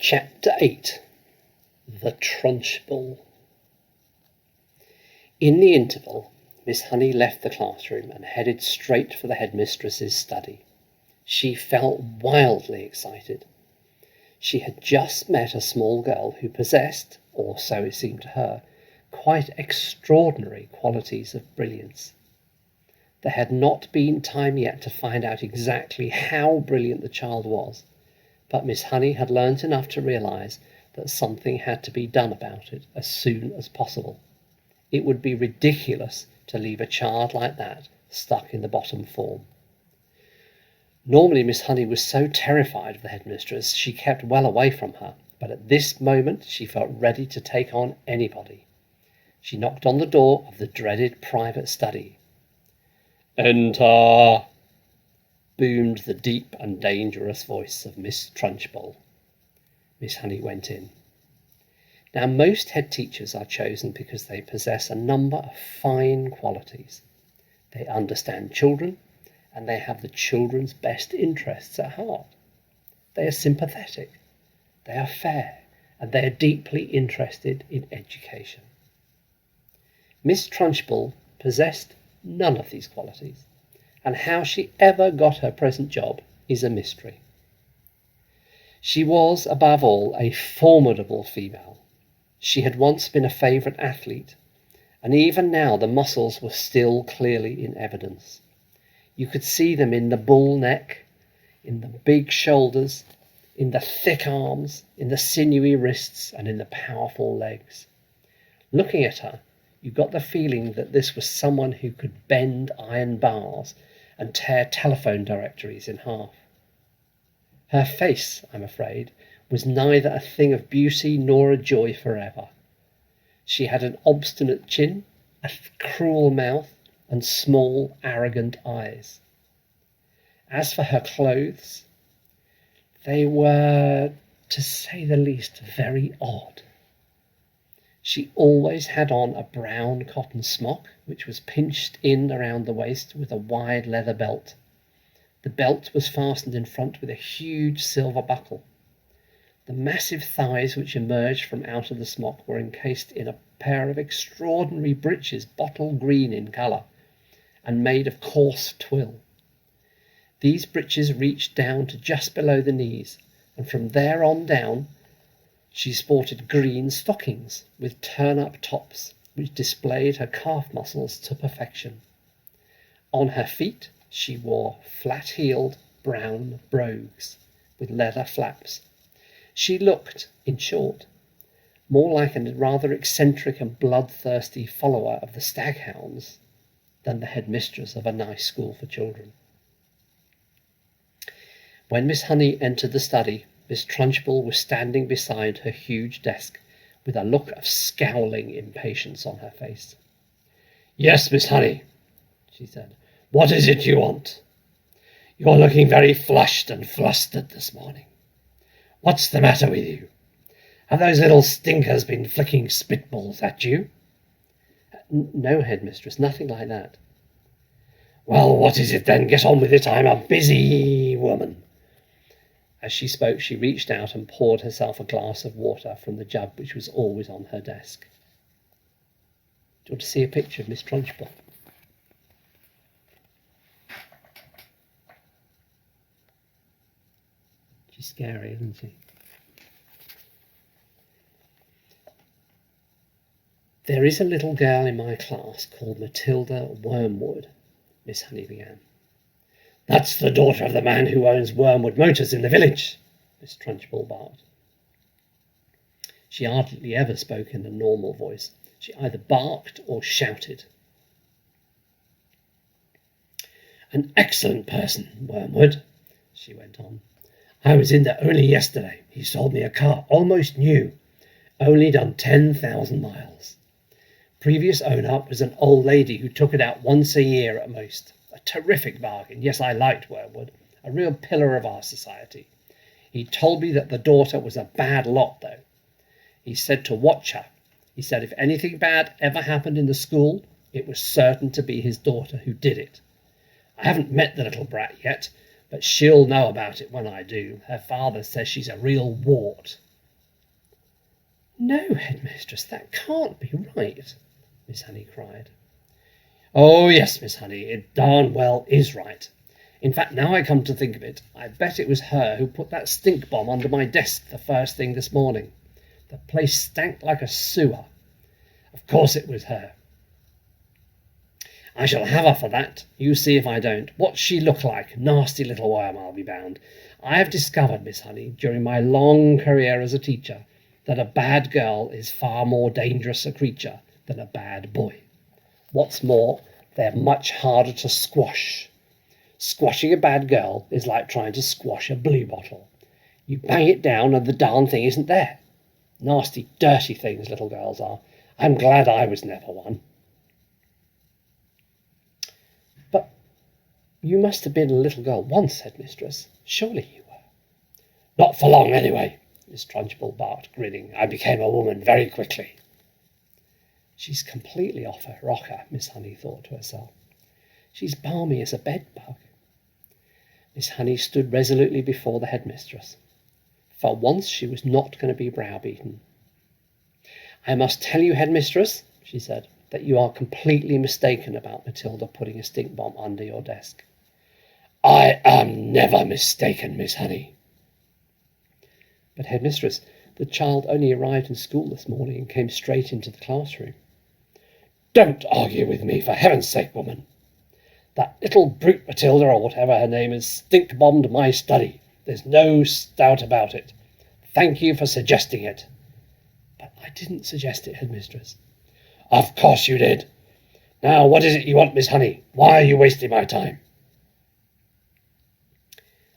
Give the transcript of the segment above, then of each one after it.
Chapter 8. The Trunchbull. In the interval, Miss Honey left the classroom and headed straight for the headmistress's study. She felt wildly excited. She had just met a small girl who possessed, or so it seemed to her, quite extraordinary qualities of brilliance. There had not been time yet to find out exactly how brilliant the child was, but Miss Honey had learnt enough to realise that something had to be done about it as soon as possible. It would be ridiculous to leave a child like that stuck in the bottom form. Normally Miss Honey was so terrified of the headmistress she kept well away from her, but at this moment she felt ready to take on anybody. She knocked on the door of the dreaded private study. "Enter!" boomed the deep and dangerous voice of Miss Trunchbull. Miss Honey went in. Now, most head teachers are chosen because they possess a number of fine qualities. They understand children, and they have the children's best interests at heart. They are sympathetic, they are fair, and they are deeply interested in education. Miss Trunchbull possessed none of these qualities, and how she ever got her present job is a mystery. She was, above all, a formidable female. She had once been a favourite athlete, and even now the muscles were still clearly in evidence. You could see them in the bull neck, in the big shoulders, in the thick arms, in the sinewy wrists, and in the powerful legs. Looking at her, you got the feeling that this was someone who could bend iron bars and tear telephone directories in half. Her face, I'm afraid, was neither a thing of beauty nor a joy forever. She had an obstinate chin, a cruel mouth, and small, arrogant eyes. As for her clothes, they were, to say the least, very odd. She always had on a brown cotton smock, which was pinched in around the waist with a wide leather belt. The belt was fastened in front with a huge silver buckle. The massive thighs which emerged from out of the smock were encased in a pair of extraordinary breeches, bottle green in colour, and made of coarse twill. These breeches reached down to just below the knees, and from there on down she sported green stockings with turn-up tops, which displayed her calf muscles to perfection. On her feet she wore flat-heeled brown brogues with leather flaps. She looked, in short, more like a rather eccentric and bloodthirsty follower of the staghounds than the headmistress of a nice school for children. When Miss Honey entered the study, Miss Trunchbull was standing beside her huge desk, with a look of scowling impatience on her face. "Yes, Miss Honey," she said. "What is it you want? You're looking very flushed and flustered this morning. What's the matter with you? Have those little stinkers been flicking spitballs at you?" "No, headmistress, nothing like that." "Well, what is it then? Get on with it. I'm a busy woman." As she spoke, she reached out and poured herself a glass of water from the jug which was always on her desk. "Do you want to see a picture of Miss Trunchbull?" She's scary, isn't she? "There is a little girl in my class called Matilda Wormwood," Miss Honey began. "That's the daughter of the man who owns Wormwood Motors in the village," Miss Trunchbull barked. She hardly ever spoke in a normal voice. She either barked or shouted. "An excellent person, Wormwood," she went on. "I was in there only yesterday. He sold me a car almost new, only done 10,000 miles. Previous owner was an old lady who took it out once a year at most. A terrific bargain. Yes, I liked Wormwood, a real pillar of our society. He told me that the daughter was a bad lot, though. He said to watch her. He said if anything bad ever happened in the school, it was certain to be his daughter who did it. I haven't met the little brat yet, but she'll know about it when I do. Her father says she's a real wart. No, headmistress, that can't be right, Miss Honey cried. Oh, yes, Miss Honey, it darn well is right. In fact, now I come to think of it, I bet it was her who put that stink bomb under my desk the first thing this morning. The place stank like a sewer. Of course it was her. I shall have her for that. You see if I don't. What's she look like? Nasty little worm, I'll be bound. I have discovered, Miss Honey, during my long career as a teacher, that a bad girl is far more dangerous a creature than a bad boy. What's more, they're much harder to squash. Squashing a bad girl is like trying to squash a blue bottle. You bang it down and the darn thing isn't there. Nasty, dirty things little girls are. I'm glad I was never one. But you must have been a little girl once, headmistress. Surely you were. Not for long, anyway, Miss Trunchbull barked, grinning. I became a woman very quickly. She's completely off her rocker, Miss Honey thought to herself. She's balmy as a bedbug. Miss Honey stood resolutely before the headmistress. For once she was not going to be browbeaten. I must tell you, headmistress, she said, that you are completely mistaken about Matilda putting a stink bomb under your desk. I am never mistaken, Miss Honey. But, headmistress, the child only arrived in school this morning and came straight into the classroom. Don't argue with me, for heaven's sake, woman. That little brute Matilda, or whatever her name is, stink-bombed my study. There's no doubt about it. Thank you for suggesting it. But I didn't suggest it, headmistress. Of course you did. Now, what is it you want, Miss Honey? Why are you wasting my time?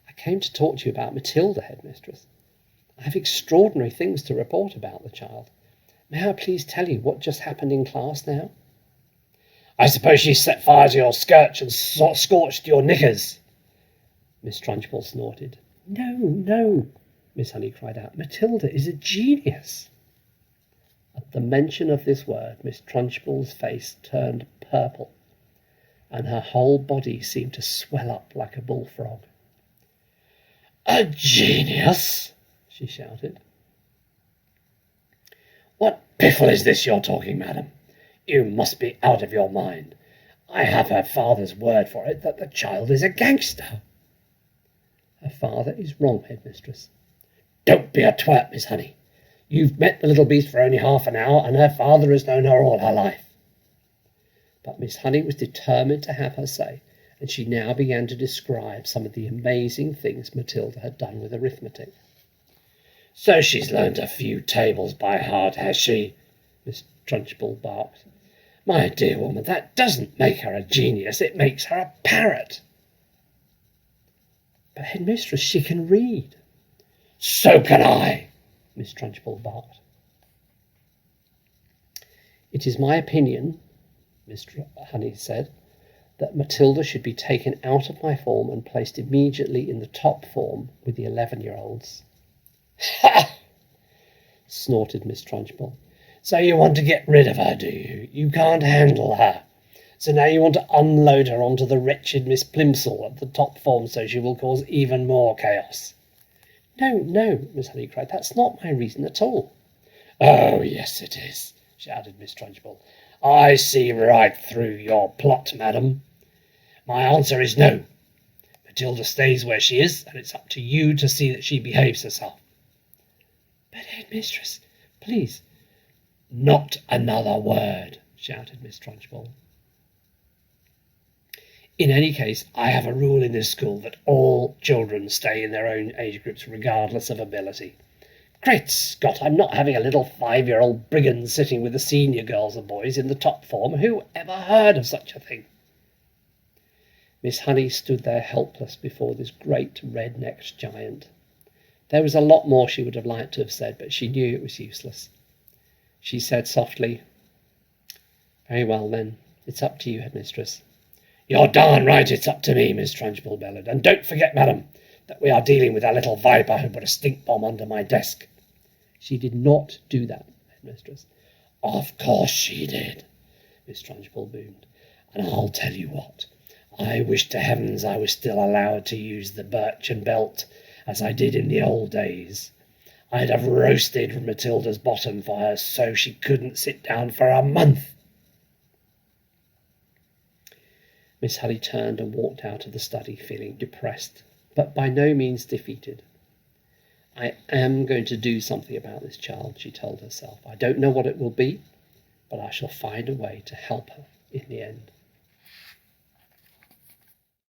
I came to talk to you about Matilda, headmistress. I have extraordinary things to report about the child. May I please tell you what just happened in class now? I suppose she set fire to your skirts and scorched your knickers. Miss Trunchbull snorted. No, no, Miss Honey cried out. Matilda is a genius. At the mention of this word, Miss Trunchbull's face turned purple, and her whole body seemed to swell up like a bullfrog. A genius? She shouted. What piffle is this you're talking, madam? You must be out of your mind. I have her father's word for it that the child is a gangster. Her father is wrong, headmistress. Don't be a twerp, Miss Honey. You've met the little beast for only half an hour, and her father has known her all her life. But Miss Honey was determined to have her say, and she now began to describe some of the amazing things Matilda had done with arithmetic. So she's learned a few tables by heart, has she? Miss Trunchbull barked. My dear woman, that doesn't make her a genius, it makes her a parrot. But, headmistress, she can read. So can I, Miss Trunchbull barked. It is my opinion, Miss Honey said, that Matilda should be taken out of my form and placed immediately in the top form with the 11-year-olds. Ha! Snorted Miss Trunchbull. So you want to get rid of her, do you? You can't handle her. So now you want to unload her onto the wretched Miss Plimsoll at the top form so she will cause even more chaos. No, no, Miss Honey cried. That's not my reason at all. Oh, yes, it is, shouted Miss Trunchbull. I see right through your plot, madam. My answer is no. Matilda stays where she is, and it's up to you to see that she behaves herself. But, headmistress, please. Not another word, shouted Miss Trunchbull. In any case, I have a rule in this school that all children stay in their own age groups regardless of ability. Great Scott, I'm not having a little 5-year-old brigand sitting with the senior girls and boys in the top form. Who ever heard of such a thing? Miss Honey stood there helpless before this great red-necked giant. There was a lot more she would have liked to have said, but she knew it was useless. She said softly, Very well, then. It's up to you, headmistress. You're darn right it's up to me, Miss Trunchbull bellowed. And don't forget, madam, that we are dealing with a little viper who put a stink bomb under my desk. She did not do that, headmistress. Of course she did, Miss Trunchbull boomed. And I'll tell you what, I wish to heavens I was still allowed to use the birchen belt, as I did in the old days. I'd have roasted Matilda's bottom for her so she couldn't sit down for a month. Miss Honey turned and walked out of the study, feeling depressed, but by no means defeated. I am going to do something about this child, she told herself. I don't know what it will be, but I shall find a way to help her in the end.